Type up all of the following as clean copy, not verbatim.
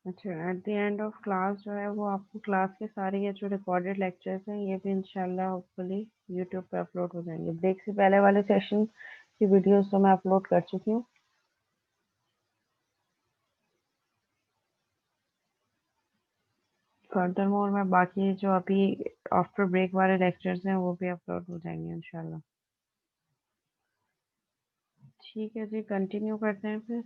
अच्छा, at the end of class जो है वो आपको क्लास के सारे ये जो रिकॉर्डेड लेक्चर्स हैं ये भी इंशाल्लाह होपफुली यूट्यूब पे अपलोड हो जाएंगे। ब्रेक से पहले वाले सेशन की वीडियोस तो मैं अपलोड कर चुकी हूँ। फर्दर मोर मैं बाकी जो अभी आफ्टर ब्रेक वाले लेक्चर्स हैं वो भी अपलोड हो जाएंगे इंशाल्लाह। ठीक है जी, कंटिन्यू करते हैं फिर।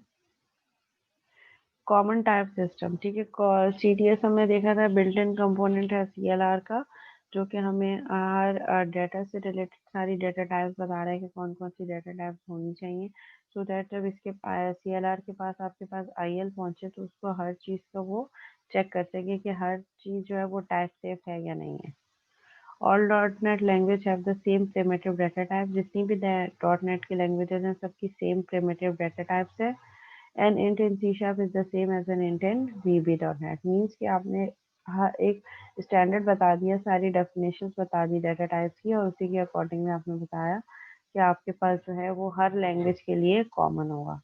कॉमन टाइप सिस्टम, ठीक है। सीडीएस हमने देखा था बिल्ट इन कंपोनेंट है सीएलआर का, जो कि हमें हर डेटा से रिलेटेड सारी डेटा टाइप्स बता रहा है कि कौन कौन सी डेटा टाइप्स होनी चाहिए, सो दैट जब इसके सीएलआर के पास आपके पास आईएल पहुंचे तो उसको हर चीज़ का वो चेक कर सके कि हर चीज़ जो है वो टाइप सेफ है या नहीं है। All dot net language have the same primitive data type, जितनी भी डॉट नेट की लैंग्वेजेस हैं सबकी सेम प्रिमिटिव डाटा टाइप्स है। An int in C sharp is the same as an int in VB dot net, means कि आपने हर एक standard बता दिया, सारी डेफिनेशंस बता दी डाटा टाइप्स की, और उसी के अकॉर्डिंग में आपने बताया कि आपके पास जो है वो हर लैंग्वेज के लिए कॉमन होगा।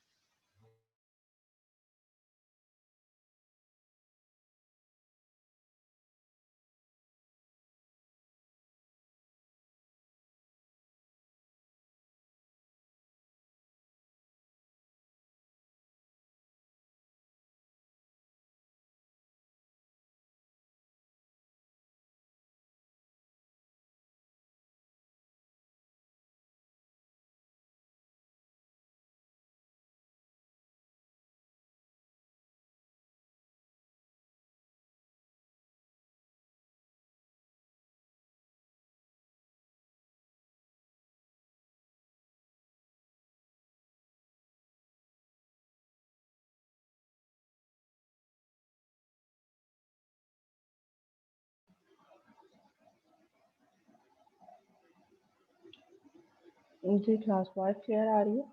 जी क्लास वॉइस क्लियर आ रही है?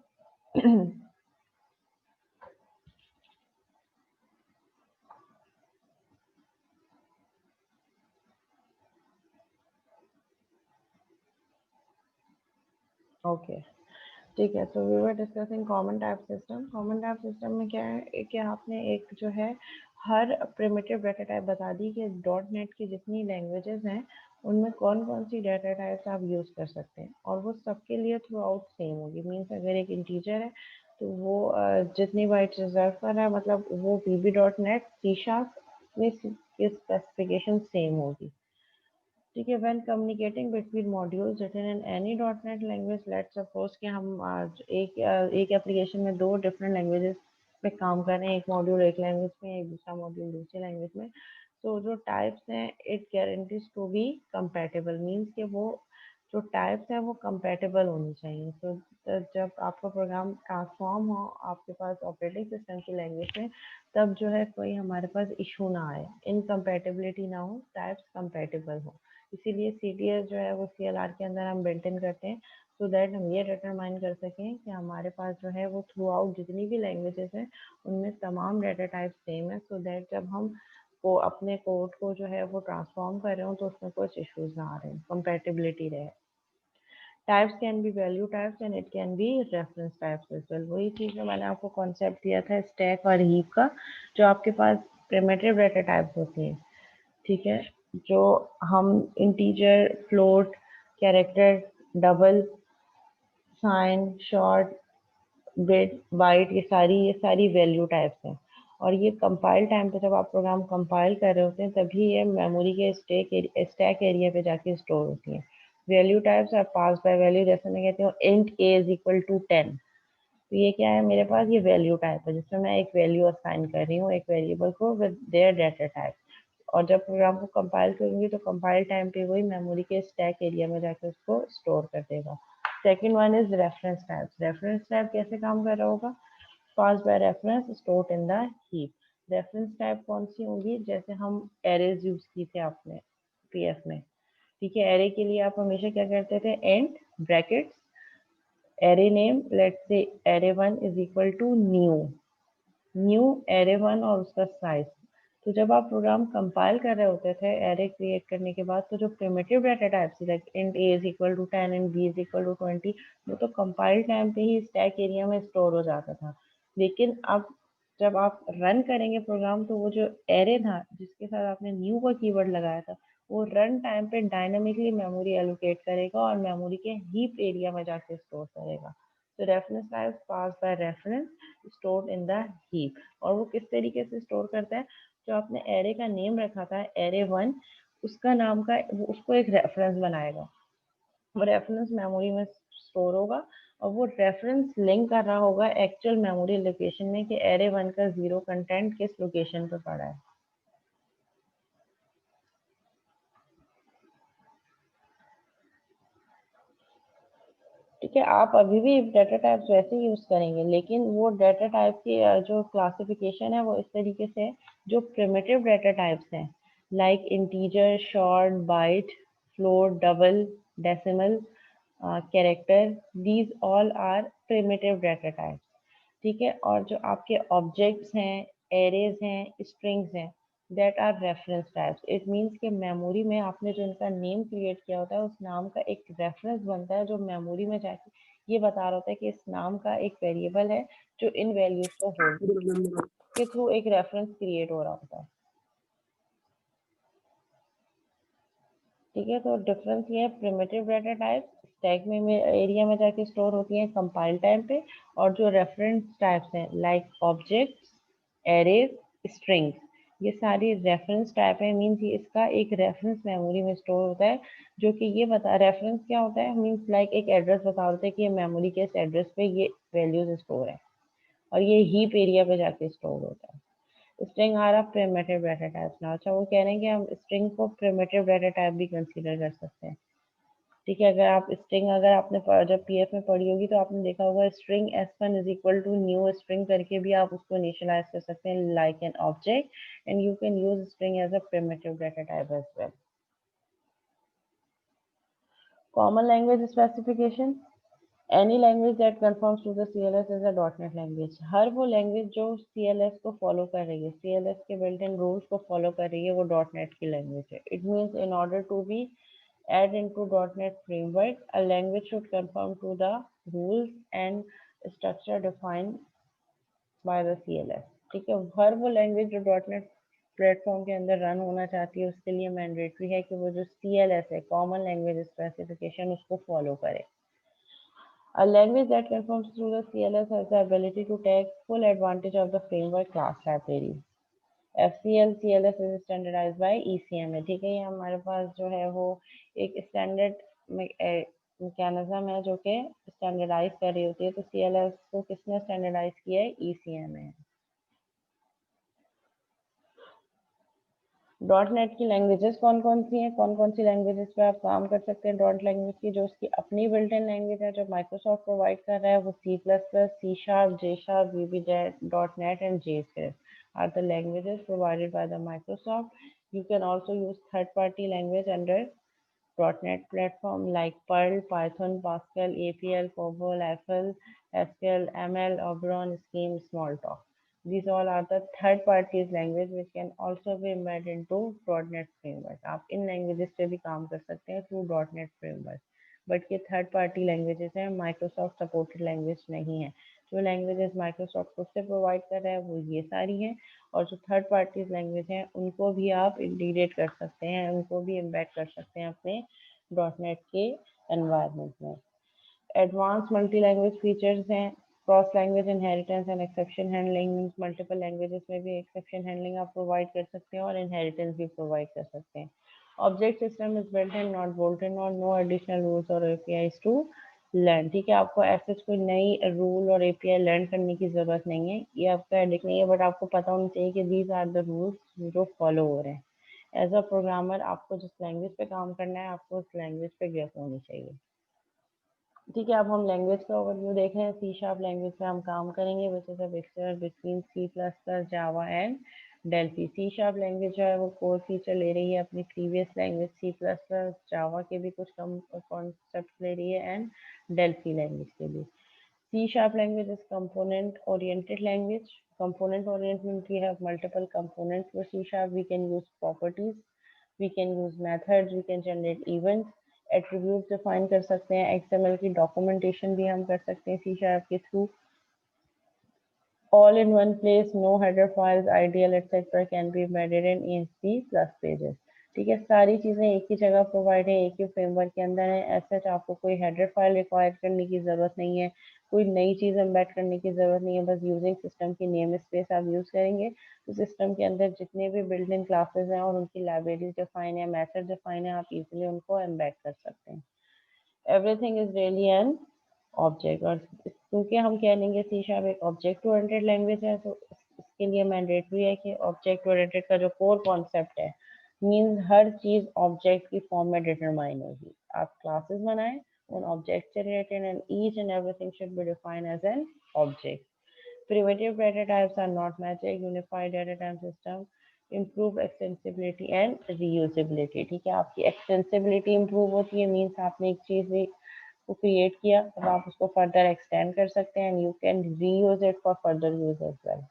ओके, ठीक है। तो we were discussing common type system. Common type system में क्या है कि आपने एक जो है हर प्रिमिटिव डाटा टाइप बता दी कि डॉट नेट की जितनी लैंग्वेजेस हैं उनमें कौन कौन सी डाटा टाइप्स आप यूज़ कर सकते हैं, और वो सबके लिए थ्रू आउट सेम होगी। मीन्स अगर एक इंटीजर है तो वो जितनी बाइट्स रिजर्व कर रहा है, मतलब वो VB dot net C sharp में स्पेसिफिकेशन सेम होगी। ठीक है। When communicating between modules written in any dot net language, let's suppose कि हम आज एक एप्लीकेशन में दो डिफरेंट लैंग्वेजेस पे काम कर रहे हैं, एक मॉड्यूल एक लैंग्वेज में, एक दूसरा मॉड्यूल दूसरी लैंग्वेज में। तो जो टाइप्स हैं it guarantees to be compatible, means कि वो जो टाइप्स हैं वो कंपैटिबल होनी चाहिए। तो जब आपका प्रोग्राम ट्रांसफॉर्म हो आपके पास ऑपरेटिंग सिस्टम की लैंग्वेज में, तब जो है कोई हमारे पास इशू ना आए, इनकम्पैटिबिलिटी ना हो, टाइप्स कंपैटिबल हो। इसीलिए सीटीएस जो है वो सीएलआर के अंदर हम बिल्ट इन करते हैं, सो दैट हम ये डिटरमाइन कर सकें कि हमारे पास जो है वो थ्रू आउट जितनी भी लैंग्वेजेस हैं उनमें तमाम डाटा टाइप सेम है, सो दैट जब हम को अपने कोड को जो है वो ट्रांसफॉर्म कर रहे हो तो उसमें कुछ इश्यूज ना आ रहे हैं, कंपेटिबिलिटी रहे। Types can be value types and it can be reference types as well. वही चीज़ जो मैंने आपको कॉन्सेप्ट दिया था स्टैक और हीप का, जो आपके पास प्रिमिटिव डाटा टाइप्स होती हैं, ठीक है, जो हम integer, float, character, double, sign, short, bit, byte, ये सारी वैल्यू टाइप्स हैं। और ये कंपाइल टाइम पे जब आप प्रोग्राम कंपाइल कर रहे होते हैं तभी ये मेमोरी के स्टैक एरिया पे जाके स्टोर होती हैं। Value types are pass by value, जैसे मैं कहती हूँ int a is equal to 10, तो ये क्या है, मेरे पास ये वैल्यू टाइप है जिसमें मैं एक वैल्यू असाइन कर रही हूँ एक वेरिएबल को विद देयर डाटा टाइप। और जब प्रोग्राम को कंपाइल करूंगी तो कंपाइल टाइम पे वही मेमोरी के स्टैक एरिया में जाकर उसको स्टोर कर देगा। Second one is reference type. Reference type कैसे काम कर रहा होगा? Pass by reference stored in the heap. Reference type कौन सी होगी? जैसे हम एरेज यूज की थे आपने पीएफ में, ठीक है। एरे के लिए आप हमेशा क्या करते थे? And bracket array name, let's say array one is equal to new, new array one और उसका साइज। तो जब आप प्रोग्राम कंपाइल कर रहे होते थे एरे क्रिएट करने के बाद, तो जो प्रिमिटिव डाटा टाइप थी like int a is equal to 10 and b is equal to 20, वो तो कंपाइल टाइम पे ही स्टैक एरिया में स्टोर हो जाता था। लेकिन अब जब आप रन करेंगे प्रोग्राम तो वो जो एरे था जिसके साथ आपने न्यू का कीवर्ड लगाया था वो रन टाइम पे डायनामिकली मेमोरी एलोकेट करेगा और मेमोरी के हीप एरिया में जाके स्टोर करेगा। तो reference types pass by reference stored in the heap. और वो किस तरीके से स्टोर करता है, जो आपने एरे का नेम रखा था एरे 1, उसका नाम का उसको एक रेफरेंस बनाएगा। वो रेफरेंस मेमोरी में स्टोर होगा और वो रेफरेंस लिंक कर रहा होगा एक्चुअल मेमोरी लोकेशन में कि एरे 1 का 0 कंटेंट किस लोकेशन पे पड़ा है। ठीक है, आप अभी भी डाटा टाइप्स वैसे यूज करेंगे लेकिन वो डाटा टाइप की जो क्लासिफिकेशन है वो इस तरीके से है। जो प्रिमिटिव डाटा टाइप्स हैं like integer, short, byte, float, double, decimal, character, these all are primitive data types. ठीक है, और जो आपके ऑब्जेक्ट्स हैं, एरेज हैं, स्ट्रिंग्स हैं, that are reference types. It means कि मेमोरी में आपने जो इनका नेम क्रिएट किया होता है उस नाम का एक रेफरेंस बनता है जो मेमोरी में जाके ये बता रहा होता है कि इस नाम का एक वेरिएबल है जो इन वैल्यूज को होल्ड के थ्रू एक रेफरेंस क्रिएट हो रहा होता है। ठीक है, तो डिफरेंस ये है, प्रिमिटिव डाटा टाइप स्टैक में एरिया में जाके स्टोर होती हैं कंपाइल टाइम पे, और जो रेफरेंस टाइप्स हैं लाइक ऑब्जेक्ट्स, एरेज, स्ट्रिंग्स, ये सारी रेफरेंस टाइप है। मीन्स ये इसका एक रेफरेंस मेमोरी में स्टोर होता है जो कि ये बता, रेफरेंस क्या होता है, मीन्स लाइक एक एड्रेस बता होता है कि ये मेमोरी के इस एड्रेस पे ये वैल्यूज स्टोर है और ये हीप एरिया पे जाके स्टोर होता है। String are of primitive data types ना। अच्छा, वो कह रहे हैं कि हम स्ट्रिंग को प्रिमिटिव डाटा टाइप भी कंसीडर कर सकते हैं। ठीक है, अगर आप स्ट्रिंग अगर आपने जब पीएफ में पढ़ी होगी तो आपने देखा होगा string s1 is equal to new string करके भी आप उसको इनिशियलाइज कर सकते हैं like an object, and you can use string as a primitive data type as well. Common language specification, any language that conforms to the CLS is a .NET language. हर वो language जो CLS को follow कर रही है, CLS के built in rules को follow कर रही है, वो .NET की लैंग्वेज है। It means in order to be add into .NET framework, a language should conform to the rules and structure defined by the CLS। ठीक है, हर वो लैंग्वेज जो .NET प्लेटफॉर्म के अंदर रन होना चाहती है उसके लिए मैंडेटरी है कि वो जो CLS है, कॉमन लैंग्वेज स्पेसिफिकेशन, उसको फॉलो करे। A language that conforms to the CLS has the ability to take full advantage of the framework class library। FCL CLS is standardized by ECMA। ठीक है, ये हमारे पास जो है वो एक स्टैंडर्ड मैकेनिज्म है जो कि स्टैंडर्डाइज कर रही होती है। तो CLS को किसने स्टैंडर्डाइज किया है, ECMA। डॉट नेट की लैंग्वेजेस कौन कौन सी हैं, कौन कौन सी लैंग्वेजेस पे आप काम कर सकते हैं डॉट लैंग्वेज की। जो उसकी अपनी बिल्ट इन लैंग्वेज है जो माइक्रोसॉफ्ट प्रोवाइड कर रहा है वो C++, C sharp, J sharp, VB dot net and JScript are the languages provided by the Microsoft. You can also use third-party language under .NET platform like Perl, Python, Pascal, APL, COBOL, FL, SQL, ML, Oberon, Scheme, Smalltalk. These all are the third parties language which can also be embedded into .NET framework। आप इन languages पे भी काम कर सकते हैं through .NET framework। But ये third party languages हैं, Microsoft supported language नहीं है। जो लैंग्वेजेस माइक्रोसॉफ्ट खुद से प्रोवाइड कर रहा है वो ये सारी हैं, और जो थर्ड पार्टीज लैंग्वेज हैं उनको भी आप इंटीग्रेट कर सकते हैं, उनको भी एम्बेड कर सकते हैं अपने .NET के एनवायरनमेंट में। एडवांस मल्टी लैंग्वेज फीचर्स हैं, cross language inheritance and exception handling. Means multiple languages में भी एक्सेप्शन हैंडलिंग आप प्रोवाइड कर सकते हैं और इनहेरिटेंस भी प्रोवाइड कर सकते हैं। Object system is built in not bolted और नो एडिशनल रूल्स और एपीआईज टू लर्न। ठीक है, आपको ऐसे कोई नई रूल और एपीआई लर्न करने की जरूरत नहीं है, ये आपका एडिक नहीं है, बट आपको पता होना चाहिए कि दीज आर द रूल्स जो फॉलो हो रहे हैं। एज अ प्रोग्रामर आपको जिस लैंग्वेज पे काम करना है आपको उस लैंग्वेज पे ग्रिप होनी चाहिए। ठीक है, अब हम लैंग्वेज का ओवरव्यू देख रहे हैं। सी शार्प लैंग्वेज पे हम काम करेंगे which is a mixture between C++, Java and Delphi. C sharp language जो है वो कोर फीचर ले रही है अपनी प्रीवियस लैंग्वेज C++, जावा के भी कुछ कम कॉन्सेप्ट ले रही है एंड डेल्फी लैंग्वेज के भी। C sharp language is component oriented language। Component oriented means we have multiple components for C sharp। We can use properties, we can use methods, we can generate events, attributes define कर सकते हैं, XML की documentation भी हम कर सकते हैं C sharp के through. all in one place, no header files, ideal etc can be embedded in ESP plus pages. ठीक है, सारी चीज़ें एक ही जगह प्रोवाइड है, एक ही फ्रेमवर्क के अंदर है। ऐसा आपको कोई हेडर फाइल रिक्वायर करने की ज़रूरत नहीं है, कोई नई चीज़ एम्बेड करने की ज़रूरत नहीं है। बस यूजिंग सिस्टम की नेम स्पेस आप यूज़ करेंगे तो सिस्टम के अंदर जितने भी बिल्ट इन क्लासेस हैं और उनकी लाइब्रेरीज डिफाइन है, मैथड डिफाइन है, आप इजीली उनको एम्बेड कर सकते हैं। Everything is really an object. और क्योंकि हम कह लेंगे सी शार्प एक ऑब्जेक्ट ओरिएंटेड लैंग्वेज है, तो इसके लिए मैंडेटरी है कि ऑब्जेक्ट ओरिएंटेड का जो कोर कॉन्सेप्ट है, मीन्स हर चीज ऑब्जेक्ट की फॉर्म में डिटरमाइन होगी। आप क्लासेस बनाएं उन ऑब्जेक्ट से related and each and everything should be defined as an object. Primitive data types are not magic. Unified data type system improve extensibility and reusability। ठीक है, आपकी एक्सटेंसिबिलिटी improve होती है, मीन्स आपने एक चीज को क्रिएट किया तब आप उसको फर्दर एक्सटेंड कर सकते हैं and you can reuse it for further use as well.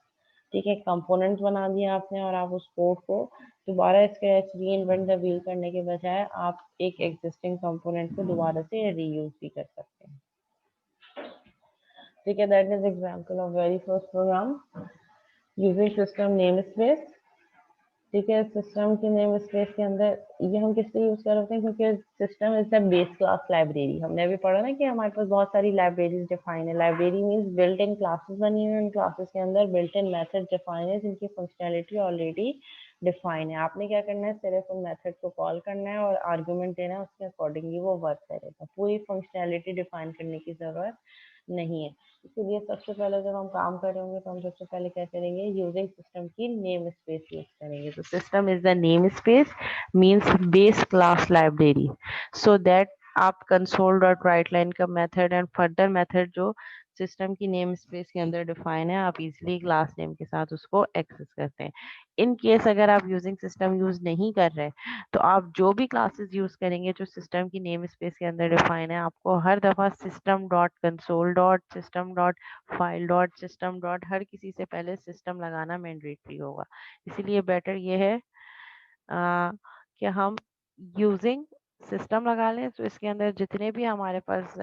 ठीक है, कंपोनेंट्स बना दिया आपने और आप उस कोड को दोबारा स्क्रैच री इन्वेंट द व्हील करने के बजाय आप एक एग्जिस्टिंग कंपोनेंट को दोबारा से रीयूज भी कर सकते हैं। ठीक है, that is example of very first program using system name space. ठीक है, सिस्टम के नेम स्पेस के अंदर ये हम किस लिए यूज कर रहे हैं, क्योंकि system is the base class library. हमने अभी पढ़ा ना कि हमारे पास बहुत सारी लाइब्रेरीज डिफाइन है। Library means built in classes बनी हुई है, उन क्लासेस के अंदर बिल्ट इन मेथड डिफाइन है जिनकी फंक्शनैलिटी ऑलरेडी डिफाइन है। आपने क्या करना है, सिर्फ उन मेथड को कॉल करना है और आर्गुमेंट देना है, उसके अकॉर्डिंगली वो वर्क करेगा। पूरी फंक्शनैलिटी डिफाइन करने की जरूरत नहीं है। इसीलिए सबसे पहले जब हम काम करेंगे तो हम सबसे पहले क्या करेंगे, यूजिंग सिस्टम की नेम स्पेस यूज करेंगे। तो system is the name space means base class library, so that आप कंसोल डॉट राइट लाइन का मेथड एंड फर्दर मेथड जो सिस्टम की नेम स्पेस के अंदर डिफाइन है, आप इजीली क्लास नेम के साथ उसको एक्सेस करते हैं। इन केस अगर आप यूजिंग सिस्टम यूज नहीं कर रहे तो आप जो भी क्लासेस यूज करेंगे जो सिस्टम की नेम स्पेस के अंदर डिफाइन है, आपको हर दफा system dot console dot system dot file dot system dot हर किसी से पहले सिस्टम लगाना मैंडेटरी होगा। इसीलिए बेटर ये है कि हम यूजिंग सिस्टम लगा लें, तो इसके अंदर जितने भी हमारे पास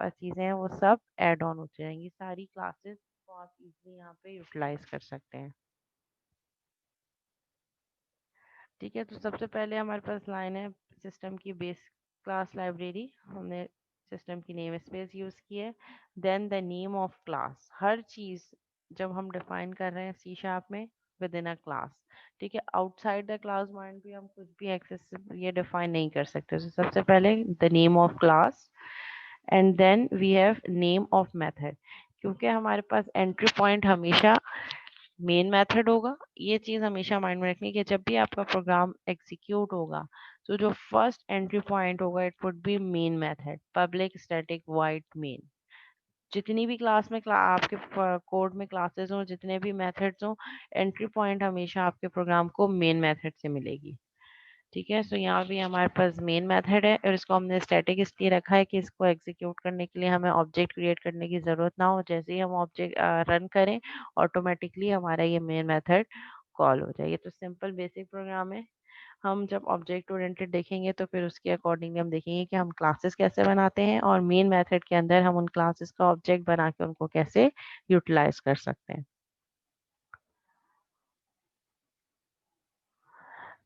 चीज़ें हैं वो सब ऐड ऑन हो जाएंगी। सारी क्लासेस को आप इजीली यहाँ पे यूटिलाइज कर सकते हैं। ठीक है, तो सबसे पहले हमारे पास लाइन है सिस्टम की बेस क्लास लाइब्रेरी, हमने सिस्टम की नेम स्पेस यूज की है। Then the name of class, हर चीज जब हम डिफाइन कर रहे हैं सी शार्प में विद इन अ क्लास। ठीक है, आउटसाइड द क्लास पॉइंट भी हम कुछ भी एक्सेस ये डिफाइन नहीं कर सकते। तो सबसे पहले the name of class and then we have name of method, क्योंकि हमारे पास एंट्री पॉइंट हमेशा मेन मेथड होगा। ये चीज हमेशा माइंड में रखनी कि जब भी आपका प्रोग्राम एग्जीक्यूट होगा तो जो फर्स्ट एंट्री पॉइंट होगा it would be main method, public static wide main. जितनी भी क्लास में आपके कोड में क्लासेस हो, जितने भी मेथड्स हो, एंट्री पॉइंट हमेशा आपके प्रोग्राम को मेन मेथड से मिलेगी। ठीक है, सो यहाँ भी हमारे पास मेन मेथड है और इसको हमने स्टैटिक इसलिए रखा है कि इसको एग्जीक्यूट करने के लिए हमें ऑब्जेक्ट क्रिएट करने की ज़रूरत ना हो। जैसे ही हम ऑब्जेक्ट रन करें ऑटोमेटिकली हमारा ये मेन मेथड कॉल हो जाए। ये तो सिंपल बेसिक प्रोग्राम है। हम जब ऑब्जेक्ट ओरिएंटेड देखेंगे तो फिर उसके अकॉर्डिंगली हम देखेंगे कि हम क्लासेस कैसे बनाते हैं और मेन मेथड के अंदर हम उन क्लासेस का ऑब्जेक्ट बना के उनको कैसे यूटिलाइज कर सकते हैं।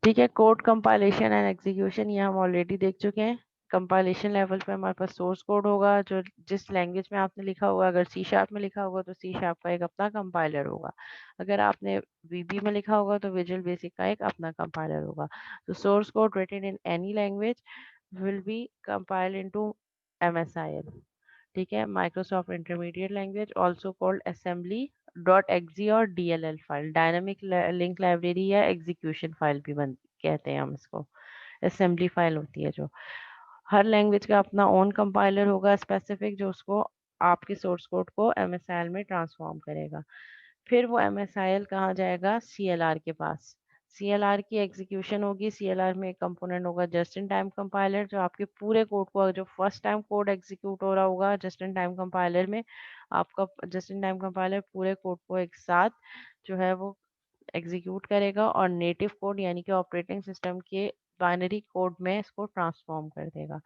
ठीक है, कोड कंपाइलेशन एंड एग्जीक्यूशन ये हम ऑलरेडी देख चुके हैं। कंपाइलेशन लेवल पे हमारे पास सोर्स कोड होगा जो जिस लैंग्वेज में आपने लिखा होगा। अगर सी शार्प में लिखा होगा तो सी शार्प का एक अपना कंपाइलर होगा। अगर आपने वीबी में लिखा होगा तो विजुअल बेसिक का एक अपना कंपाइलर होगा। तो source code written in any language will be compiled into MSIL। ठीक है, Microsoft intermediate language also called assembly dot exe और DLL file, dynamic link library या एग्जीक्यूशन फाइल भी बन कहते हैं हम इसको। असेंबली फाइल होती है जो हर लैंग्वेज का अपना ओन कंपाइलर होगा स्पेसिफिक, जो उसको आपके सोर्स कोड को MSIL में ट्रांसफॉर्म करेगा। फिर वो MSIL कहाँ जाएगा, CLR के पास। CLR की एग्जीक्यूशन होगी। CLR में एक कंपोनेंट होगा जस्ट इन टाइम कंपाइलर, जो आपके पूरे कोड को जो फर्स्ट टाइम कोड एग्जीक्यूट हो रहा होगा जस्ट इन टाइम कंपाइलर में, आपका जस्ट इन टाइम कंपाइलर पूरे कोड को एक साथ जो है वो एग्जीक्यूट करेगा और नेटिव कोड यानी कि ऑपरेटिंग सिस्टम के बाइनरी कोड में इसको ट्रांसफॉर्म कर देगा।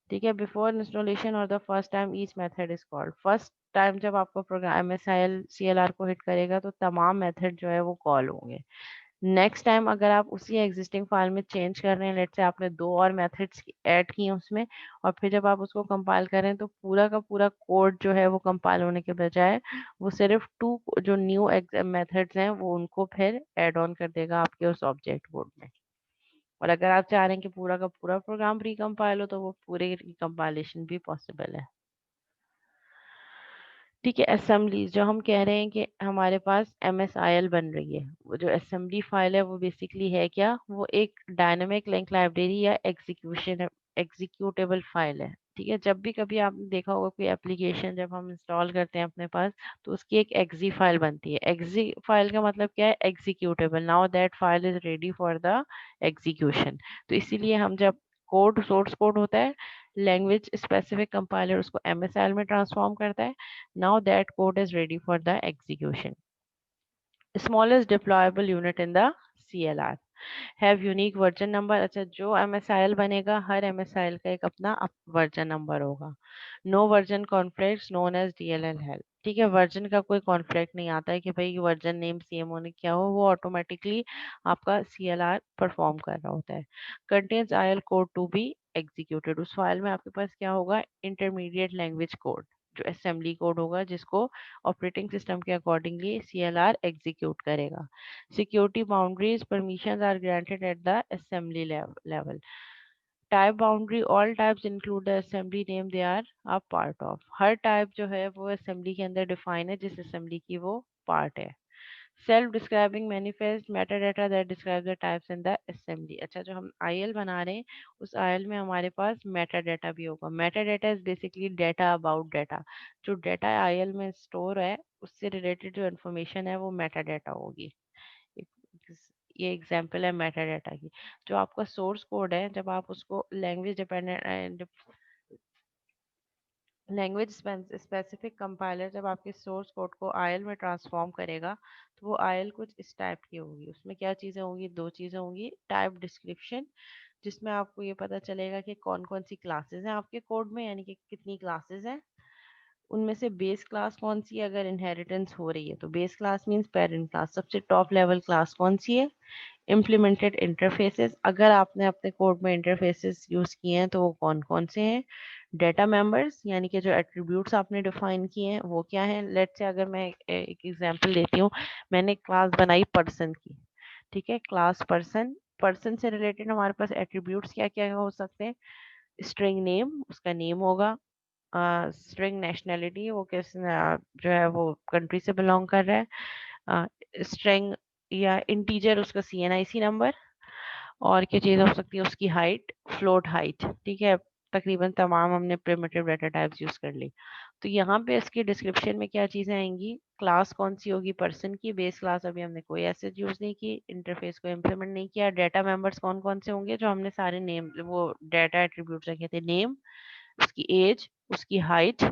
ठीक है, बिफोर इंस्टॉलेशन और the first time each method is called. First time जब आपका प्रोग्राम MSIL CLR को हिट करेगा तो तमाम मेथड जो है वो कॉल होंगे। नेक्स्ट टाइम अगर आप उसी एग्जिस्टिंग फाइल में चेंज कर रहे हैं, लेट से आपने 2 और मेथड्स ऐड किए उसमें, और फिर जब आप उसको कंपाइल करें तो पूरा का पूरा कोड जो है वो कंपाइल होने के बजाय वो सिर्फ 2 जो न्यू मेथड्स हैं वो उनको फिर ऐड ऑन कर देगा आपके उस ऑब्जेक्ट कोड में। और अगर आप चाह रहे हैं कि पूरा का पूरा प्रोग्राम रिकम्पाइल हो तो वो पूरे रिकम्पाइलेशन भी पॉसिबल है। ठीक है, असेंबलीज जो हम कह रहे हैं कि हमारे पास MSIL बन रही है, वो जो असेंबली फाइल है वो बेसिकली है क्या, वो एक डायनामिक लिंक लाइब्रेरी या एग्जीक्यूटेबल फाइल है। ठीक है, जब भी कभी आपने देखा होगा कोई एप्लीकेशन जब हम इंस्टॉल करते हैं अपने पास तो उसकी एक एक्जी फाइल बनती है। एक्जी फाइल का मतलब क्या है, executable, now that file is ready for the execution. तो इसीलिए हम जब कोड, सोर्स कोड होता है, लैंग्वेज स्पेसिफिक कंपाइलर उसको MSIL में ट्रांसफॉर्म करता है। Now that code is ready for the execution. Smallest deployable unit in the CLR. Have unique version number. अच्छा, जो MSIL बनेगा हर MSIL का एक अपना वर्जन नंबर होगा। No version conflicts known as DLL help. ठीक है, वर्जन का कोई कॉन्फ्लिक्ट नहीं आता है कि भाई वर्जन नेम सेम होने क्या हो, वो ऑटोमेटिकली आपका CLR परफॉर्म कर रहा होता है। Contains IL code to be executed. उस फाइल में आपके पास क्या होगा, इंटरमीडिएट लैंग्वेज कोड, जो असेंबली कोड होगा जिसको ऑपरेटिंग सिस्टम के अकॉर्डिंगली CLR एग्जीक्यूट करेगा। Security boundaries permissions are granted at the assembly level. Type boundary, all types include the assembly name they are a part of. Her type जो है वो assembly के अंदर define है जिस assembly की वो part है। Self describing manifest metadata that describe the types in the assembly. अच्छा, जो हम IL बना रहे हैं उस IL में हमारे पास metadata भी होगा। Metadata is basically data about data. जो data IL में store है उससे related जो information है वो metadata होगी। ये एग्जांपल है मेटाडाटा की। जो आपका सोर्स कोड है, जब आप उसको लैंग्वेज स्पेसिफिक कंपाइलर जब आपके सोर्स कोड को IL में ट्रांसफॉर्म करेगा तो वो IL कुछ इस टाइप की होगी। उसमें क्या चीज़ें होंगी, 2 चीज़ें होंगी। टाइप डिस्क्रिप्शन, जिसमें आपको ये पता चलेगा कि कौन कौन सी क्लासेस हैं आपके कोड में, यानी कि कितनी क्लासेस हैं, उनमें से बेस क्लास कौन सी है। अगर इनहेरिटेंस हो रही है तो base class means parent class, सबसे टॉप लेवल क्लास कौन सी है। इम्प्लीमेंटेड इंटरफेसेस, अगर आपने अपने कोड में इंटरफेसेस यूज किए हैं तो वो कौन कौन से हैं। डेटा मेंबर्स, यानी कि जो एट्रीब्यूट्स आपने डिफाइन किए हैं वो क्या हैं। लेट से अगर मैं एक एग्जांपल देती हूँ, मैंने क्लास बनाई पर्सन की। ठीक है, क्लास पर्सन, पर्सन से रिलेटेड हमारे पास एट्रीब्यूट्स क्या क्या हो सकते हैं। स्ट्रिंग नेम, उसका नेम होगा। स्ट्रिंग नेशनैलिटी, वो किस जो है वो कंट्री से बिलोंग कर रहा है। स्ट्रिंग या इंटीजर, उसका CNIC नंबर। और क्या चीज़ हो सकती है, उसकी हाइट, फ्लोट हाइट। ठीक है, तकरीबन तमाम हमने प्रिमिटिव डाटा टाइप्स यूज कर ली। तो यहाँ पे इसकी डिस्क्रिप्शन में क्या चीज़ें आएंगी, क्लास कौन सी होगी, पर्सन की। बेस क्लास अभी हमने कोई ऐसे यूज नहीं की, इंटरफेस को इम्प्लीमेंट नहीं किया। डेटा मेंबर्स कौन कौन से होंगे, जो हमने सारे नेम, वो डेटा एट्रीब्यूट रखे थे, नेम, उसकी एज, उसकी हाइट,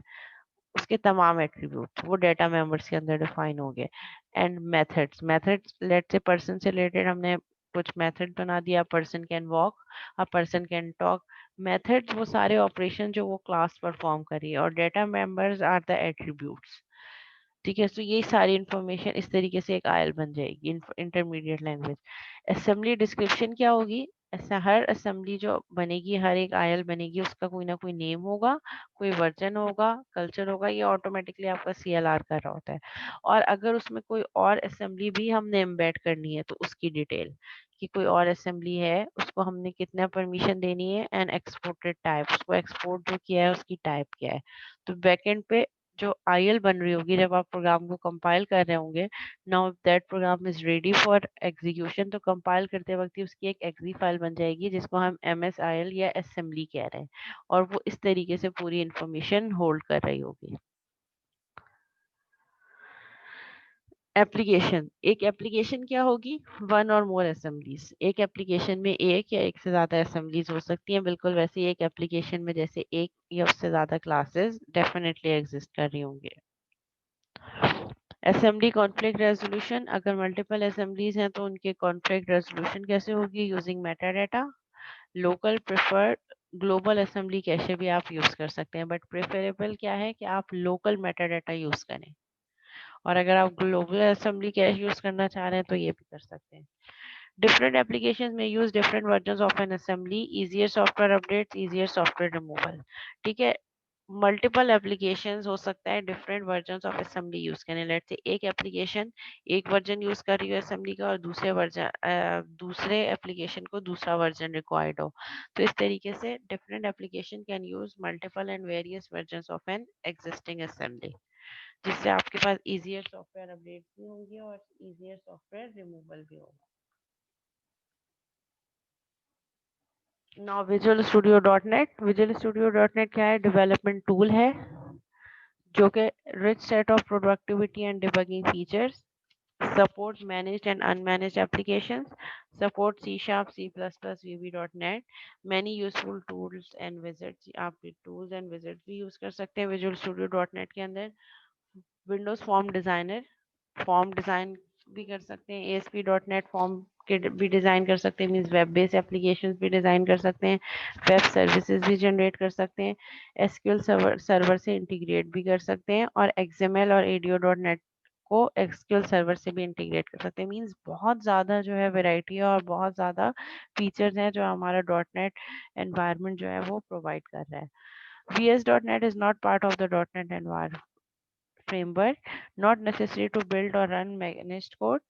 उसके तमाम एट्रीब्यूट वो डेटा मेंबर्स के अंदर डिफाइन हो गए। And methods, methods let's say person से रिलेटेड हमने कुछ मेथड बना दिया। Person can walk, a person can talk. Methods वो सारे ऑपरेशन जो वो क्लास परफॉर्म करी, और data members are the attributes. ठीक है, तो ये सारी इंफॉर्मेशन इस तरीके से एक आयल बन जाएगी, इंटरमीडिएट लैंग्वेज। असेंबली डिस्क्रिप्शन क्या होगी, ऐसा हर असेंबली जो बनेगी, हर एक आयल बनेगी, उसका कोई ना कोई नेम होगा, कोई वर्जन होगा, कल्चर होगा। ये ऑटोमेटिकली आपका CLR कर रहा होता है। और अगर उसमें कोई और असेंबली भी हमने एम्बेड करनी है तो उसकी डिटेल, कि कोई और असेंबली है उसको हमने कितना परमिशन देनी है, एंड एक्सपोर्टेड टाइप, उसको एक्सपोर्ट जो किया है उसकी टाइप क्या है। तो बैकएंड पे जो IL बन रही होगी जब आप प्रोग्राम को कंपाइल कर रहे होंगे, now that program is ready for execution, तो कंपाइल करते वक्त ही उसकी एक एक्जी फाइल बन जाएगी जिसको हम MSIL या असेंबली कह रहे हैं, और वो इस तरीके से पूरी इंफॉर्मेशन होल्ड कर रही होगी। एप्लीकेशन, एक एप्लीकेशन क्या होगी, वन और मोर असेंबलीज। एक एप्लीकेशन में एक या एक से ज्यादा असेंबलीज हो सकती हैं। बिल्कुल वैसे ही एक एप्लीकेशन में जैसे एक या उससे ज्यादा क्लासेस डेफिनेटली एग्जिस्ट कर रही होंगे। असेंबली कॉन्फ्लिक्ट रेजोल्यूशन, अगर मल्टीपल असेंबलीज हैं तो उनके कॉन्फ्लिक्ट रेजोल्यूशन कैसे होगी, using metadata. Local preferred global assembly cache भी आप यूज कर सकते हैं, बट प्रेफरेबल क्या है कि आप लोकल मेटा डाटा यूज करें। और अगर आप ग्लोबल असेंबली कैश यूज करना चाह रहे हैं तो ये भी कर सकते हैं। Different applications may use different versions of an assembly, easier software updates, easier software removal। ठीक है, मल्टीपल एप्लीकेशंस हो सकता है different version of assembly use करें। लेट्स से एक एप्लीकेशन एक वर्जन यूज कर रही हो असेंबली का और दूसरे एप्लीकेशन को दूसरा वर्जन रिक्वायर्ड हो, तो इस तरीके से different application can use multiple and various version of an existing assembly, जिससे आपके पास इजियर सॉफ्टवेयर अपडेट भी होंगे और इजियर सॉफ्टवेयर रिमूवल भी होगा। Now visual studio dot net. Visual studio dot net क्या है? डेवलपमेंट टूल है जो कि rich set of productivity and debugging features, supports managed and unmanaged applications, supports C Sharp, C++, VB.NET, many useful tools and widgets। आप tools and widgets भी use कर सकते हैं Visual Studio .NET के अंदर। Windows form designer, form design भी कर सकते हैं। ASP.NET फॉर्म के भी डिजाइन कर सकते हैं, मीन्स वेब बेस्ड एप्लीकेशन भी डिजाइन कर सकते हैं, वेब सर्विसेज भी जनरेट कर सकते हैं, SQL सर्वर से इंटीग्रेट भी कर सकते हैं, और XML और ADO.NET को SQL सर्वर से भी इंटीग्रेट कर सकते हैं। मीन्स बहुत ज़्यादा जो है वैरायटी है और बहुत ज़्यादा फीचर्स हैं जो हमारा .NET एनवायरनमेंट जो है वो प्रोवाइड कर रहा है। VS.NET is not part of the .NET environment framework, not necessary to build or run managed code.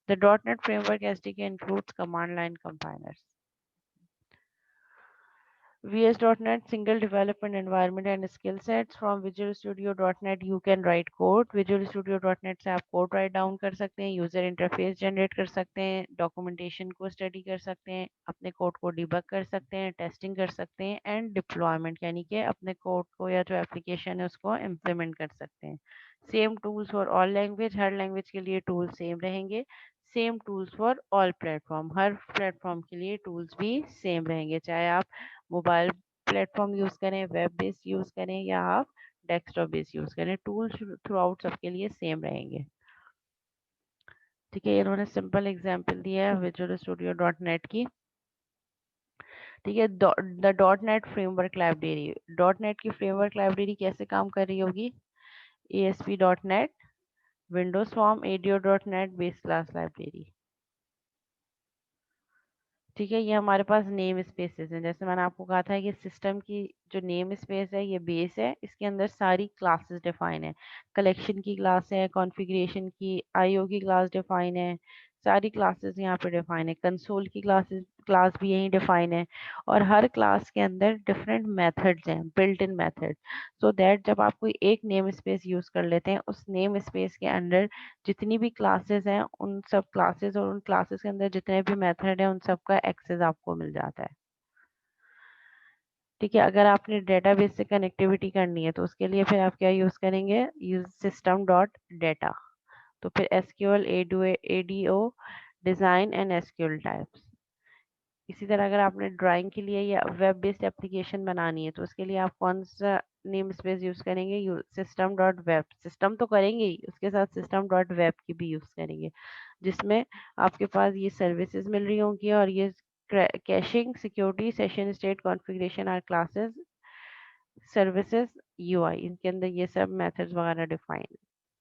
The .NET Framework SDK includes command line compilers. VS.NET single development environment and skill sets। From Visual Studio .NET you can write code। Visual Studio .NET से आप code write down कर सकते हैं, user interface generate कर सकते हैं, documentation को study कर सकते हैं, अपने कोड को डिबग कर सकते हैं, टेस्टिंग कर सकते हैं, एंड डिप्लॉयमेंट यानी कि अपने कोड को या जो एप्लीकेशन है उसको इम्प्लीमेंट कर सकते हैं। Same tools for all language, her language के लिए टूल सेम रहेंगे। Same tools for all platform, her platform के लिए टूल्स भी सेम रहेंगे, चाहे आप मोबाइल प्लेटफॉर्म यूज करें, वेब बेस्ड यूज करें, या आप डेस्कटॉप बेस्ड यूज करें, टूल थ्रू आउट सबके लिए सेम रहेंगे। ठीक है, इन्होंने सिंपल एग्जांपल दिया है विजुअल स्टूडियो .NET की। ठीक है, the .NET framework library. .NET की फ्रेमवर्क लाइब्रेरी कैसे काम कर रही होगी? ASP.NET, Windows form, ADO.NET base class library. ठीक है, ये हमारे पास नेम स्पेसेस हैं। जैसे मैंने आपको कहा था कि सिस्टम की जो नेम स्पेस है ये बेस है, इसके अंदर सारी क्लासेस डिफाइन है। कलेक्शन की क्लास है, कॉन्फ़िगरेशन की, आईओ की क्लास डिफाइन है, सारी क्लासेस यहाँ पे डिफाइन है। कंसोल की क्लास भी यही डिफाइन है, और हर क्लास के अंदर डिफरेंट मेथड्स हैं, built in method, so that जब आप कोई एक नेम स्पेस यूज कर लेते हैं, उस नेम स्पेस के अंदर जितनी भी क्लासेस हैं उन सब क्लासेस और उन क्लासेस के अंदर जितने भी मेथड हैं उन सब का एक्सेस आपको मिल जाता है। ठीक है, अगर आपने डेटाबेस से कनेक्टिविटी करनी है तो उसके लिए फिर आप क्या यूज करेंगे? Use system dot data. तो फिर SQL, ADO, design and SQL types. इसी तरह अगर आपने ड्राइंग के लिए या वेब बेस्ड एप्लीकेशन बनानी है तो उसके लिए आप कौन सा नेम स्पेस यूज करेंगे? System dot web. सिस्टम तो करेंगे ही, उसके साथ सिस्टम डॉट वेब की भी यूज करेंगे, जिसमें आपके पास ये सर्विसेज मिल रही होंगी और ये caching, security, session state, configuration are classes, services, UI, इनके अंदर ये सब मेथड्स वगैरह डिफाइन।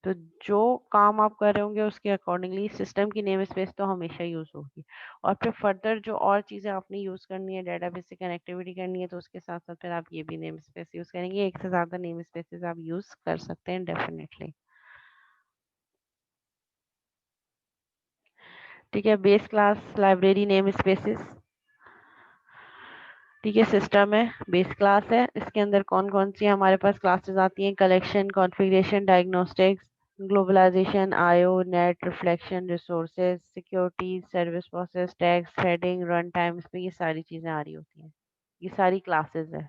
तो जो काम आप कर रहे होंगे उसके अकॉर्डिंगली सिस्टम की नेम स्पेस तो हमेशा यूज होगी। और फिर फर्दर जो और चीज़ें आपने यूज करनी है, डेटाबेस से कनेक्टिविटी करनी है, तो उसके साथ साथ फिर आप ये भी नेम स्पेस यूज करेंगे। एक से ज़्यादा नेम स्पेसेस आप यूज कर सकते हैं डेफिनेटली। ठीक है, base class library name spaces. ठीक है, सिस्टम है, बेस क्लास है, इसके अंदर कौन कौन सी हमारे पास क्लासेस आती हैं? Collection, configuration, diagnostics, globalization, IO, net, reflection, resources, security, service process, tags, threading, run time, इसमें ये सारी चीजें आ रही होती हैं, ये सारी क्लासेस है।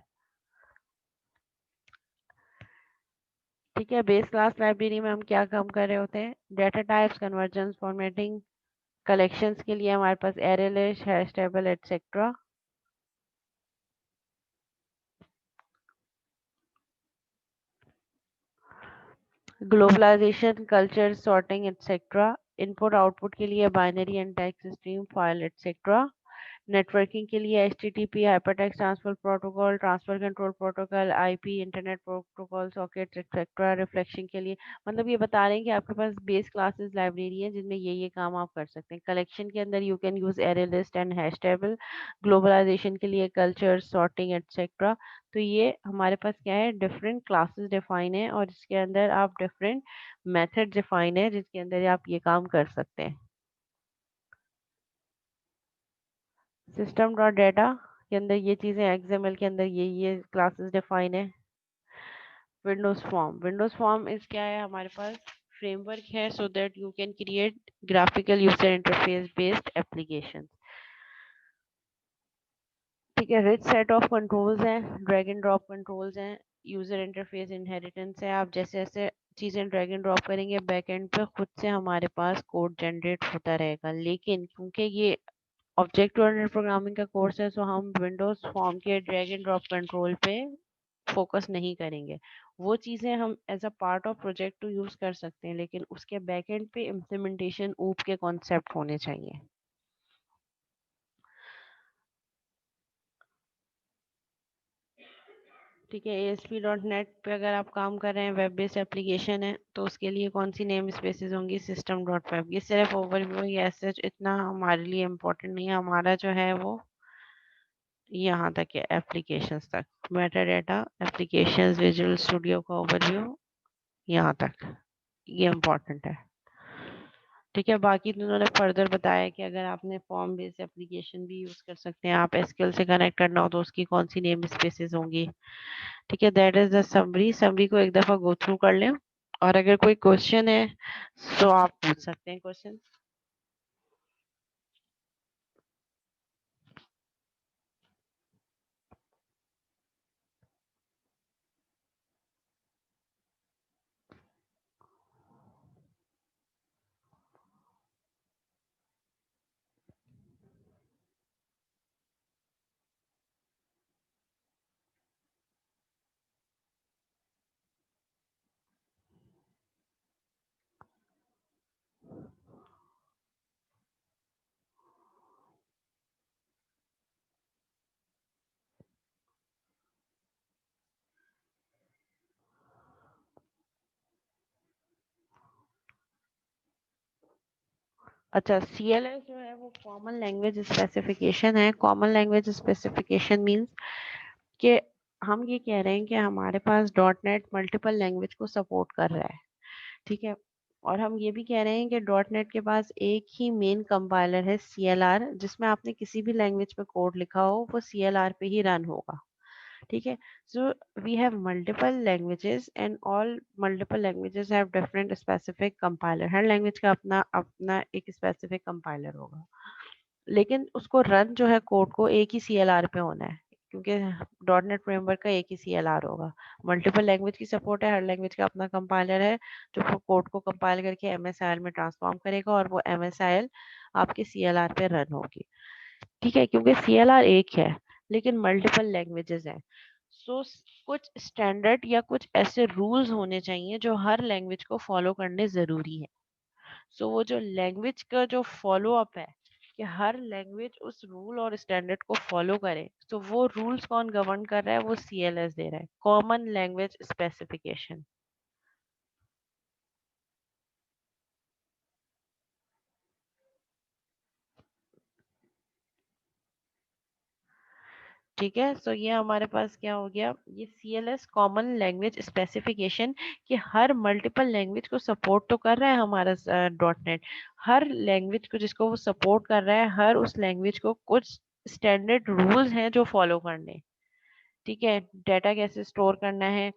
ठीक है, बेस क्लास लाइब्रेरी में हम क्या काम कर रहे होते हैं? Data types, conversion, formatting. Collections के लिए हमारे पास array list, hash table, etcetera. Globalization, culture, sorting, etcetera. Input output के लिए binary and text stream, file, etcetera. Networking के लिए HTTP hypertext transfer protocol, transfer control protocol, IP internet protocol, socket etcetera. Reflection के लिए मतलब ये बता रहे हैं कि आपके पास बेस क्लासेस लाइब्रेरी है जिनमें ये काम आप कर सकते हैं। कलेक्शन के अंदर you can use array list and hash table. Globalization के लिए कल्चर सॉर्टिंग एक्सेट्रा। तो ये हमारे पास क्या है, डिफरेंट क्लासेस डिफाइन है और इसके अंदर आप डिफरेंट मेथड डिफाइन है जिसके अंदर आप ये काम कर सकते हैं। सिस्टम डॉट डाटा के अंदर ये चीज़ें, XML के अंदर ये क्लासेस डिफाइन है। विंडोज फॉर्म इस क्या है, हमारे पास फ्रेमवर्क है so that you can create graphical user interface based application. ठीक है, रिच सेट ऑफ कंट्रोल्स हैं, ड्रैग एंड ड्रॉप कंट्रोल्स हैं, यूजर इंटरफेस इनहेरिटेंस है। आप जैसे जैसे चीज़ें ड्रैग एंड ड्रॉप करेंगे बैक एंड पे खुद से हमारे पास कोड जनरेट होता रहेगा। लेकिन क्योंकि ये ऑब्जेक्ट ओरिएंटेड प्रोग्रामिंग का कोर्स है, सो हम विंडोज फॉर्म के ड्रैग एंड ड्रॉप कंट्रोल पे फोकस नहीं करेंगे। वो चीज़ें हम as a part of project to use कर सकते हैं, लेकिन उसके बैक एंड पे इम्प्लीमेंटेशन ऊप के कॉन्सेप्ट होने चाहिए। ठीक है, ASP.NET पे अगर आप काम कर रहे हैं, वेब बेस्ड एप्लीकेशन है, तो उसके लिए कौन सी नेम स्पेसेस होंगी, सिस्टम डॉट वेब। ये सिर्फ ओवरव्यू है, ये सच इतना हमारे लिए इम्पोर्टेंट नहीं है। हमारा जो है वो यहाँ तक है, एप्लीकेशंस तक, Meta data applications visual studio का ओवरव्यू यहाँ तक, ये इम्पोर्टेंट है। ठीक है, बाकी तो उन्होंने फर्दर बताया कि अगर आपने फॉर्म बेस्ड एप्लीकेशन भी यूज कर सकते हैं, आप एसक्यूएल से कनेक्ट करना हो तो उसकी कौन सी नेम स्पेसेस होंगी। ठीक है, दैट इज द समरी को एक दफा गो थ्रू कर लें, और अगर कोई क्वेश्चन है तो आप पूछ सकते हैं क्वेश्चन। अच्छा, CLS जो है वो कॉमन लैंग्वेज स्पेसिफिकेशन है। कॉमन लैंग्वेज स्पेसिफिकेशन मींस कि हम ये कह रहे हैं कि हमारे पास .NET मल्टीपल लैंग्वेज को सपोर्ट कर रहा है। ठीक है, और हम ये भी कह रहे हैं कि .NET के पास एक ही मेन कंपाइलर है, CLR, जिसमें आपने किसी भी लैंग्वेज पे कोड लिखा हो वो CLR पे ही रन होगा। ठीक है, so we have multiple languages and all multiple languages have different specific compiler. हर लैंग्वेज का अपना अपना एक स्पेसिफिक कंपाइलर होगा, लेकिन उसको रन जो है कोड को एक ही CLR पे होना है, क्योंकि .NET फ्रेमवर्क का एक ही CLR होगा। मल्टीपल लैंग्वेज की सपोर्ट है, हर लैंग्वेज का अपना कंपाइलर है जो कोड को कंपाइल करके MSIL में ट्रांसफॉर्म करेगा और वो MSIL आपके CLR पे रन होगी। ठीक है, क्योंकि CLR एक है लेकिन मल्टीपल लैंग्वेजेस हैं, सो कुछ स्टैंडर्ड या कुछ ऐसे रूल्स होने चाहिए जो हर लैंग्वेज को फॉलो करने जरूरी है। सो वो जो लैंग्वेज का जो फॉलो अप है कि हर लैंग्वेज उस रूल और स्टैंडर्ड को फॉलो करे, तो वो रूल्स कौन गवर्न कर रहा है, वो CLS दे रहा है, कॉमन लैंग्वेज स्पेसिफिकेशन। ठीक है, सो ये हमारे पास क्या हो गया, ये CLS कॉमन लैंग्वेज स्पेसिफिकेशन, कि हर मल्टीपल लैंग्वेज को सपोर्ट तो कर रहा है हमारा .NET। हर लैंग्वेज को जिसको वो सपोर्ट कर रहा है, हर उस लैंग्वेज को कुछ स्टैंडर्ड रूल्स हैं जो फॉलो करने। ठीक है, डेटा कैसे स्टोर करना है,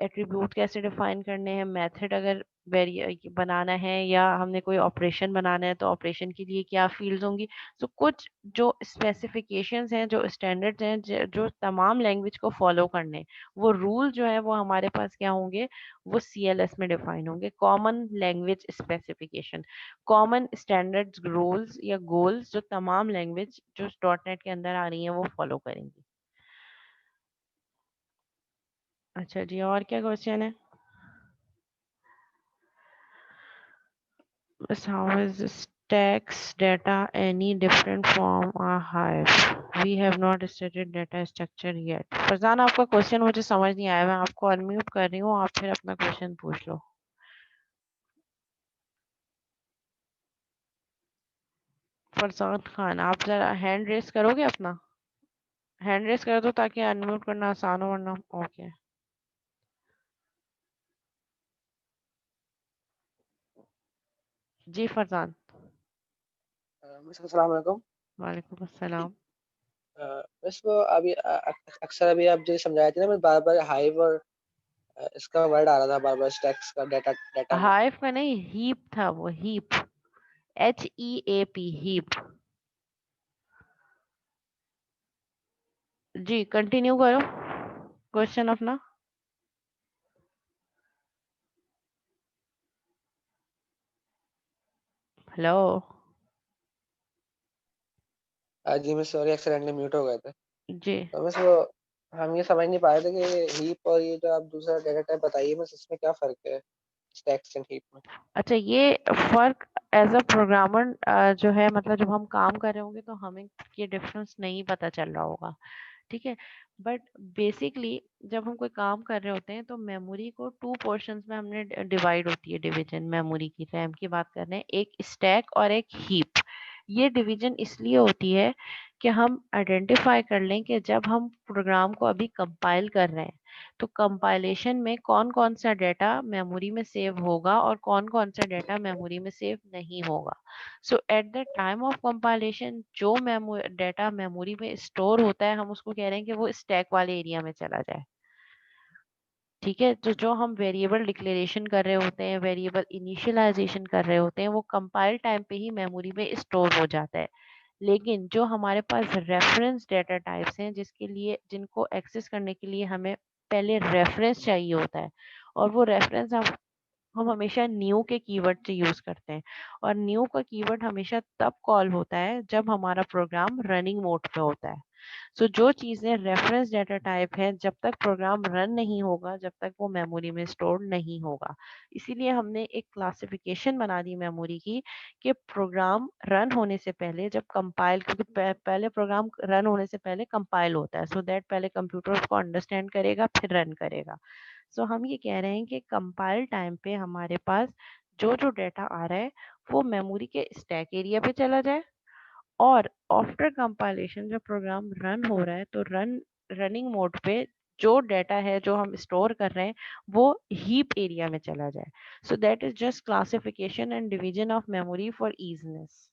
एट्रीब्यूट कैसे डिफाइन करने हैं, मेथड अगर वेरी बनाना है या हमने कोई ऑपरेशन बनाना है तो ऑपरेशन के लिए क्या फील्ड्स होंगी। तो कुछ जो स्पेसिफिकेशंस हैं, जो स्टैंडर्ड्स हैं, जो तमाम लैंग्वेज को फॉलो करने, वो रूल जो है वो हमारे पास क्या होंगे, वो CLS में डिफाइन होंगे, common language specification, common standards rules या गोल्स जो तमाम लैंग्वेज जो .NET के अंदर आ रही हैं वो फॉलो करेंगी। अच्छा जी, और क्या क्वेश्चन है? बस, how is stacks data any different from a hive. We have not stated data structure yet. Farzan, आपका क्वेश्चन मुझे समझ नहीं आया, मैं आपको अनम्यूट कर रही हूँ, आप फिर अपना क्वेश्चन पूछ लो। फरजान खान, आप जरा हैंड रेस करोगे, अपना हैंड रेस कर दो ताकि अनम्यूट करना आसान हो, वरना ओके। जी फरजान। अस्सलाम वालेकुम। वालेकुम अस्सलाम। बस वो अभी अक्सर अभी आप जो समझाए थे ना, मैं बार बार हाइव और इसका वर्ड आ रहा था बार बार, स्टैक्स का डाटा डाटा में। हाइव का नहीं, हीप था वो, हीप, HEAP, हीप। जी कंटिन्यू करो क्वेश्चन अपना। हेलो। जी मैं सॉरी, एक्सीडेंटली म्यूट हो गए थे। जी तो बस वो हम ये समझ नहीं पा रहे थे कि हीप और ये जो आप दूसरा डाटा टाइप बताइए, बस इसमें क्या फ़र्क है स्टैक्स एंड हीप में? अच्छा, ये फर्क एज अ प्रोग्रामर जो है, मतलब जब हम काम कर रहे होंगे तो हमें ये डिफरेंस नहीं पता चल रहा होगा, ठीक है। बट बेसिकली जब हम कोई काम कर रहे होते हैं तो मेमोरी को 2 पोर्शंस में हमने डिवाइड होती है, डिवीजन मेमोरी की, रैम की बात कर रहे हैं, एक स्टैक और एक हीप। ये डिवीजन इसलिए होती है कि हम आइडेंटिफाई कर लें कि जब हम प्रोग्राम को अभी कंपाइल कर रहे हैं तो कंपाइलेशन में कौन कौन सा डेटा मेमोरी में सेव होगा और कौन कौन सा डेटा मेमोरी में सेव नहीं होगा। So at the time of compilation जो डेटा मेमोरी में स्टोर होता है, हम उसको कह रहे हैं कि वो स्टैक वाले एरिया में चला जाए, ठीक है। तो जो हम वेरिएबल डिक्लेरेशन कर रहे होते हैं, वेरिएबल इनिशियलाइजेशन कर रहे होते हैं, वो कंपाइल टाइम पे ही मेमोरी में स्टोर हो जाता है। लेकिन जो हमारे पास रेफरेंस डेटा टाइप्स हैं, जिसके लिए, जिनको एक्सेस करने के लिए हमें पहले रेफरेंस चाहिए होता है, और वो रेफरेंस हम हमेशा न्यू के कीवर्ड से यूज करते हैं, और न्यू का कीवर्ड हमेशा तब कॉल होता है जब हमारा प्रोग्राम रनिंग मोड पे होता है। सो जो चीजें रेफरेंस डेटा टाइप है, जब तक प्रोग्राम रन नहीं होगा, जब तक वो मेमोरी में स्टोर नहीं होगा। इसीलिए हमने एक क्लासिफिकेशन बना दी मेमोरी की कि प्रोग्राम रन होने से पहले, जब कंपाइल, क्योंकि पहले प्रोग्राम रन होने से पहले कंपाइल होता है, सो दैट पहले कंप्यूटर उसको अंडरस्टैंड करेगा, फिर रन करेगा। सो हम ये कह रहे हैं कि कंपाइल टाइम पे हमारे पास जो जो डेटा आ रहा है वो मेमोरी के स्टैक एरिया पे चला जाए, और आफ्टर कंपाइलेशन जब प्रोग्राम रन हो रहा है तो रनिंग मोड पे जो डेटा है जो हम स्टोर कर रहे हैं वो हीप एरिया में चला जाए। So that is just classification and division of memory for easiness.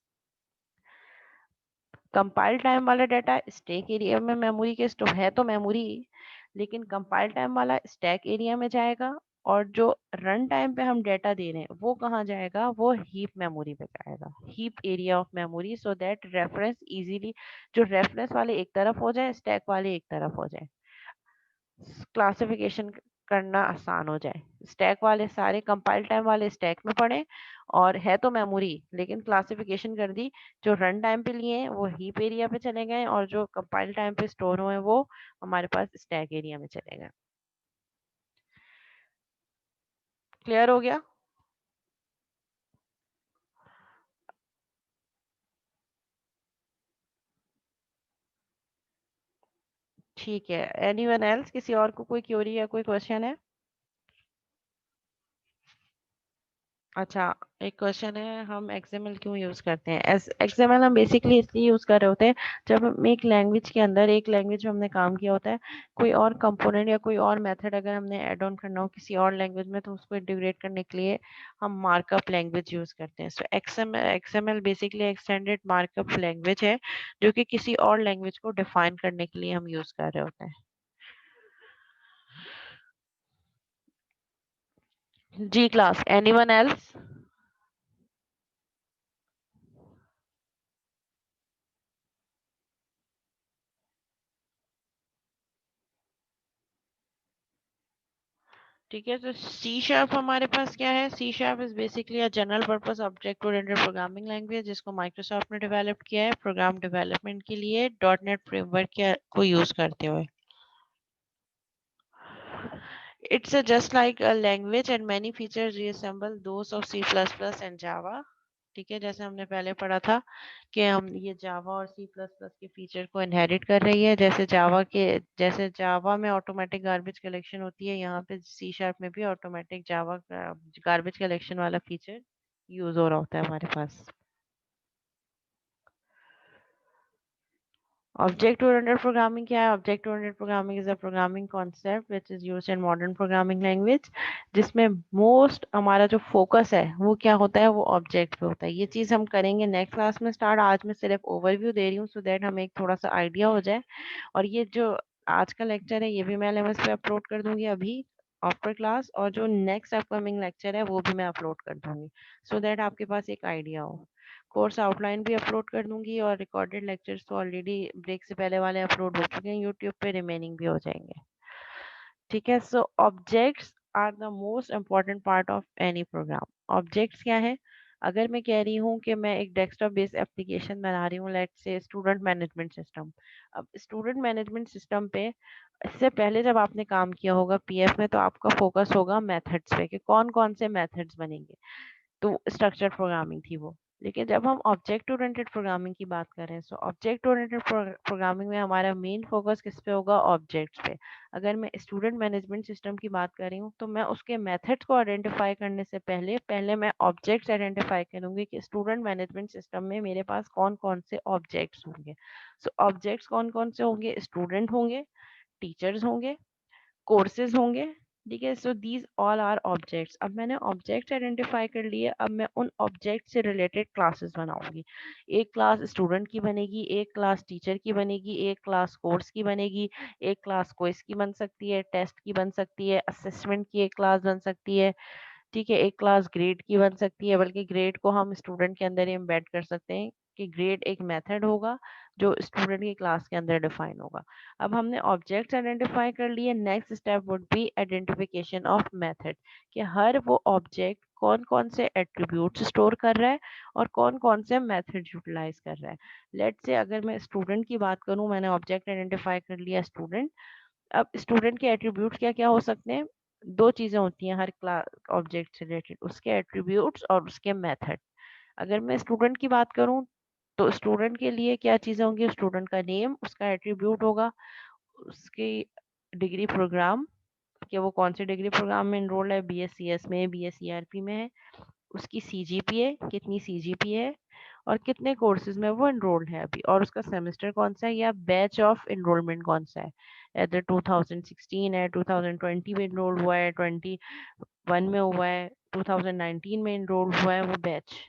Compile time वाला डाटा स्टैक एरिया में मेमोरी के स्टोर है तो मेमोरी, लेकिन कंपाइल टाइम वाला स्टैक एरिया में जाएगा, और जो रन टाइम पे हम डेटा दे रहे हैं वो कहाँ जाएगा, वो हीप मेमोरी पे जाएगा, heap area of memory, so that reference easily, जो रेफरेंस वाले एक तरफ हो जाए, स्टैक वाले एक तरफ हो जाए, क्लासिफिकेशन करना आसान हो जाए। स्टैक वाले सारे कंपाइल टाइम वाले स्टैक में पड़े, और है तो मेमोरी, लेकिन क्लासिफिकेशन कर दी, जो रन टाइम पे लिए हैं वो हीप एरिया पे चले गए, और जो कंपाइल टाइम पे स्टोर हुए वो हमारे पास स्टैक एरिया में चले गए। क्लियर हो गया? ठीक है, एनीवन एल्स, किसी और को कोई क्वेरी या कोई क्वेश्चन है? अच्छा, एक क्वेश्चन है, हम एक्सएमएल क्यों यूज करते हैं? एक्सएमएल हम बेसिकली इसलिए यूज कर रहे होते हैं, जब हम एक लैंग्वेज के अंदर, एक लैंग्वेज में हमने काम किया होता है, कोई और कंपोनेंट या कोई और मेथड अगर हमने ऐड ऑन करना हो किसी और लैंग्वेज में, तो उसको इंटीग्रेट करने के लिए हम मार्कअप लैंग्वेज यूज करते हैं। So XML basically extended markup language है, जो कि किसी और लैंग्वेज को डिफाइन करने के लिए हम यूज कर रहे होते हैं। जी क्लास, एनीवन एल्स? ठीक है, तो सी शार्प हमारे पास क्या है? C sharp is basically a general purpose object oriented programming language, जिसको माइक्रोसॉफ्ट ने डेवलप किया है प्रोग्राम डेवलपमेंट के लिए, डॉट नेट फ्रेमवर्क को यूज करते हुए। It's just like a language, and many features resemble those of C++ and Java. ठीक है, जैसे हमने पहले पढ़ा था कि हम ये जावा और सी प्लस प्लस के फीचर को इनहेरिट कर रही है। जैसे जावा में ऑटोमेटिक गार्बेज कलेक्शन होती है, यहाँ पे सी शार्प में भी ऑटोमेटिक जावा गार्बेज कलेक्शन वाला फीचर यूज हो रहा होता है हमारे पास। ऑब्जेक्ट ओरिएंटेड प्रोग्रामिंग क्या है? Object oriented programming is a programming concept which is used in modern programming language, जिसमें मोस्ट हमारा जो फोकस है वो क्या होता है, वो ऑब्जेक्ट पे होता है। ये चीज़ हम करेंगे नेक्स्ट क्लास में स्टार्ट। आज मैं सिर्फ ओवरव्यू दे रही हूँ सो दैट हमें एक थोड़ा सा आइडिया हो जाए। और ये जो आज का लेक्चर है ये भी मैं एलएमएस पे अपलोड कर दूंगी अभी आफ्टर क्लास, और जो नेक्स्ट अपकमिंग लेक्चर है वो भी मैं अपलोड कर दूंगी सो दैट आपके पास एक आइडिया हो। कोर्स आउटलाइन भी अपलोड कर दूंगी, और रिकॉर्डेड लेक्चर्स तो ऑलरेडी ब्रेक से पहले वाले अपलोड हो चुके हैं यूट्यूब पे, रिमेनिंग भी हो जाएंगे। ठीक है, so objects are the most important part of any program. Objects क्या है? अगर मैं कह रही हूँ कि मैं एक डेस्कटॉप बेस्ड एप्लीकेशन बना रही हूँ, let's say student management system. अब स्टूडेंट मैनेजमेंट सिस्टम पे इससे पहले जब आपने काम किया होगा पीएफ में, तो आपका फोकस होगा मेथड्स पे कि कौन कौन से मेथड्स बनेंगे, तो स्ट्रक्चर प्रोग्रामिंग थी वो। लेकिन जब हम ऑब्जेक्ट ओरिएंटेड प्रोग्रामिंग की बात करें, तो ऑब्जेक्ट ओरिएंटेड प्रोग्रामिंग में हमारा मेन फोकस किस पे होगा? ऑब्जेक्ट्स पे। अगर मैं स्टूडेंट मैनेजमेंट सिस्टम की बात कर रही हूँ तो मैं उसके मेथड्स को आइडेंटिफाई करने से पहले पहले मैं ऑब्जेक्ट्स आइडेंटिफाई करूंगी कि स्टूडेंट मैनेजमेंट सिस्टम में मेरे पास कौन कौन से ऑब्जेक्ट्स होंगे। सो ऑब्जेक्ट्स कौन कौन से होंगे? स्टूडेंट होंगे, टीचर्स होंगे, कोर्सेज होंगे। ठीक है, so these all are objects. अब मैंने ऑब्जेक्ट आइडेंटिफाई कर लिए, अब मैं उन ऑब्जेक्ट से रिलेटेड क्लासेस बनाऊंगी। एक क्लास स्टूडेंट की बनेगी, एक क्लास टीचर की बनेगी, एक क्लास कोर्स की बनेगी, एक क्लास क्विज की बन सकती है, टेस्ट की बन सकती है, असेसमेंट की एक क्लास बन सकती है। ठीक है, एक क्लास ग्रेड की बन सकती है, बल्कि ग्रेड को हम स्टूडेंट के अंदर ही एम्बेड कर सकते हैं कि ग्रेड एक मेथड होगा जो स्टूडेंट की क्लास के अंदर डिफाइन होगा। अब हमने ऑब्जेक्ट्स आइडेंटिफाई कर लिए, next step would be identification of method, कि हर वो ऑब्जेक्ट कौन कौन से एट्रीब्यूट्स स्टोर कर रहा है और कौन कौन से मेथड यूटिलाइज कर रहा है। लेट्स से अगर मैं स्टूडेंट की बात करूं, मैंने ऑब्जेक्ट आइडेंटिफाई कर लिया स्टूडेंट। अब स्टूडेंट के एट्रीब्यूट्स क्या क्या हो सकते हैं? दो चीजें होती हैं हर क्लास ऑब्जेक्ट से रिलेटेड, उसके एट्रीब्यूट्स और उसके मेथड। अगर मैं स्टूडेंट की बात करूं तो स्टूडेंट के लिए क्या चीजें होंगी? स्टूडेंट का नेम उसका एट्रीब्यूट होगा, उसकी डिग्री प्रोग्राम, कि वो कौन से डिग्री प्रोग्राम में इनरोल्ड है, बीएससीएस में, बीएससीआरपी में है, उसकी सीजीपीए कितनी सीजीपीए है, और कितने कोर्सेज में वो इनरोल्ड है अभी, और उसका सेमेस्टर कौन सा है या बैच ऑफ इनरोलमेंट कौन सा है, इधर 2016 है, 2020 में इनरोल हुआ है, 21 में हुआ है, 2019 में इनरोल हुआ है वो बैच।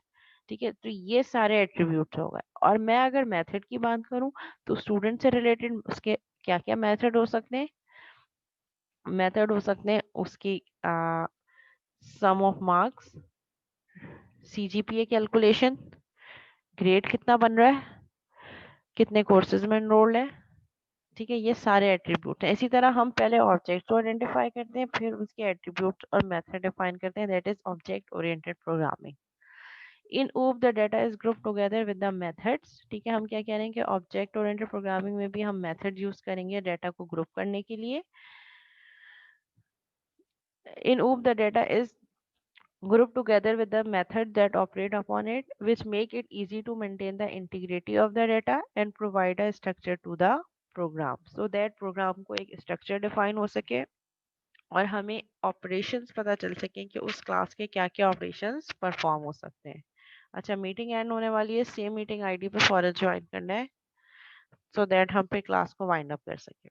ठीक है, तो ये सारे एट्रीब्यूट्स हो गए। और मैं अगर मेथड की बात करूं तो स्टूडेंट से रिलेटेड उसके क्या क्या मेथड हो सकते हैं? मेथड हो सकते हैं उसकी sum of marks, CGPA calculation, grade कितना बन रहा है, कितने कोर्सेज में एनरोल्ड है। ठीक है, ये सारे एट्रीब्यूट हैं। इसी तरह हम पहले ऑब्जेक्ट को आइडेंटिफाई करते हैं, फिर उसके एट्रीब्यूट और मेथड डिफाइन करते हैं, that is object oriented programming. In OOP the data is group together with the methods. ठीक है, हम क्या कह रहे हैं कि ऑब्जेक्ट ओरिएंटेड प्रोग्रामिंग में भी हम मेथड यूज करेंगे डाटा को ग्रुप करने के लिए। इन OOP the data is grouped together with the methods that operate upon it, which make it easy to maintain the integrity of the data and provide a structure to the program, so that program को एक structure define हो सके और हमें operations पता चल सके कि उस class के क्या क्या operations perform हो सकते हैं। अच्छा, मीटिंग एंड होने वाली है, सेम मीटिंग आईडी पे फॉरवर्ड ज्वाइन करना है सो दैट हम पे क्लास को वाइंड अप कर सके।